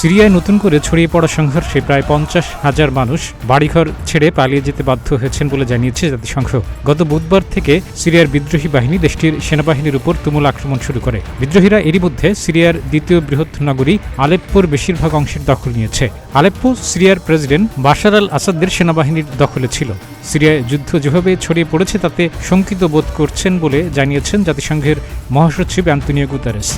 সিরিয়ায় নতুন করে ছড়িয়ে পড়া সংঘর্ষে প্রায় 50,000 মানুষ বাড়িঘর ছেড়ে পালিয়ে যেতে বাধ্য হয়েছেন বলে জানিয়েছে জাতিসংঘ। গত বুধবার থেকে সিরিয়ার বিদ্রোহী বাহিনী দেশটির সেনাবাহিনীর উপর তুমুল আক্রমণ শুরু করে। বিদ্রোহীরা এরই মধ্যে সিরিয়ার দ্বিতীয় বৃহৎ নগরী আলেপ্পোর বেশিরভাগ অংশের দখল নিয়েছে। আলেপ্পো সিরিয়ার প্রেসিডেন্ট বাশার আল আসাদের সেনাবাহিনীর দখলে ছিল। সিরিয়ায় যুদ্ধ যেভাবে ছড়িয়ে পড়েছে তাতে শঙ্কিত বোধ করছেন বলে জানিয়েছেন জাতিসংঘের মহাসচিব অ্যান্তোনিও গুতেরেস।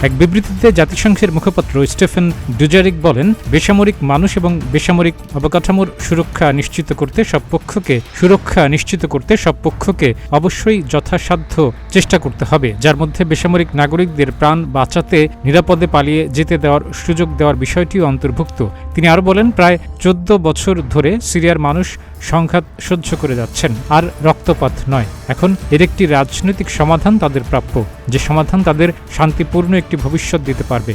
এক বিবৃতিতে জাতিসংঘের মুখপাত্র স্টেফেন ডুজারিক বলেন, বেসামরিক মানুষ এবং বেসামরিক অবকাঠামোর সুরক্ষা নিশ্চিত করতে সব পক্ষকে অবশ্যই যথাসাধ্য চেষ্টা করতে হবে, যার মধ্যে বেসামরিক নাগরিকদের প্রাণ বাঁচাতে নিরাপদে পালিয়ে যেতে দেওয়ার সুযোগ দেওয়ার বিষয়টিও অন্তর্ভুক্ত। তিনি আরও বলেন, প্রায় 14 বছর ধরে সিরিয়ার মানুষ সংঘাত সহ্য করে যাচ্ছেন, আর রক্তপাত নয়। এখন এর একটি রাজনৈতিক সমাধান তাদের প্রাপ্য, যে সমাধান তাদের শান্তিপূর্ণ একটি ভবিষ্যৎ দিতে পারবে।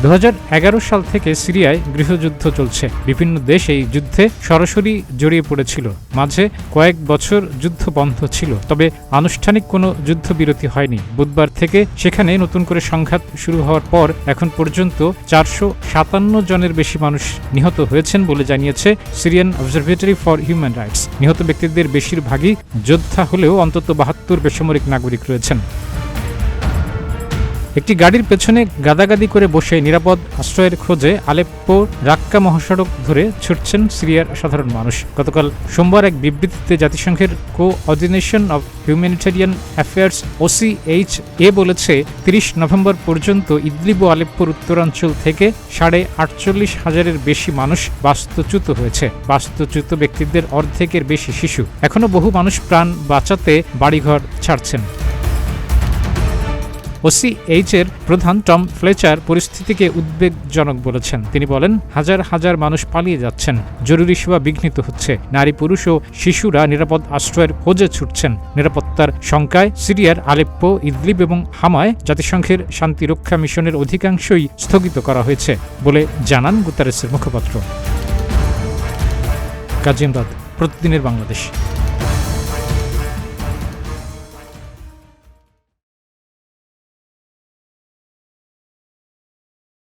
2011 সাল থেকে সিরিয়ায় গৃহযুদ্ধ চলছে। বিভিন্ন দেশ এই যুদ্ধে সরাসরি জড়িয়ে পড়েছিল। মাঝে কয়েক বছর যুদ্ধ বন্ধ ছিল, তবে আনুষ্ঠানিক কোনো যুদ্ধবিরতি হয়নি। বুধবার থেকে সেখানে নতুন করে সংঘাত শুরু হওয়ার পর এখন পর্যন্ত 457 জনের বেশি মানুষ নিহত হয়েছেন বলে জানিয়েছে Syrian observatory for human rights. নিহত ব্যক্তিদের বেশিরভাগই যোদ্ধা হলেও অন্তত 72 বেসামরিক নাগরিক রয়েছেন। একটি গাড়ির পেছনে গাদাগাদি করে বসে নিরাপদ আশ্রয়ের খোঁজে আলেপ্পো রাক্কা মহাসড়ক ধরে ছুটছেন সিরিয়ার সাধারণ মানুষ। গতকাল সোমবার এক বিবৃতিতে জাতিসংঘের coordination of humanitarian affairs OCHA বলেছে, 30 নভেম্বর পর্যন্ত ইদলিব ও আলেপ্পোর উত্তরাঞ্চল থেকে 48,500-এর বেশি মানুষ বাস্তুচ্যুত হয়েছে। বাস্তুচ্যুত ব্যক্তিদের অর্ধেকের বেশি শিশু। এখনও বহু মানুষ প্রাণ বাঁচাতে বাড়িঘর ছাড়ছেন। OCHA-এর প্রধান টম ফ্লেচার পরিস্থিতিকে উদ্বেগজনক বলেছেন। তিনি বলেন, হাজার হাজার মানুষ পালিয়ে যাচ্ছেন, জরুরি সেবা বিঘ্নিত হচ্ছে, নারী পুরুষ ও শিশুরা নিরাপদ আশ্রয়ের খোঁজে ছুটছেন। নিরাপত্তার শঙ্কায় সিরিয়ার আলেপ্পো, ইদলিব এবং হামায় জাতিসংঘের শান্তিরক্ষা মিশনের অধিকাংশই স্থগিত করা হয়েছে বলে জানান গুতেরেসের মুখপাত্র। কাজী ইমদাদ, প্রতিদিনের বাংলাদেশ।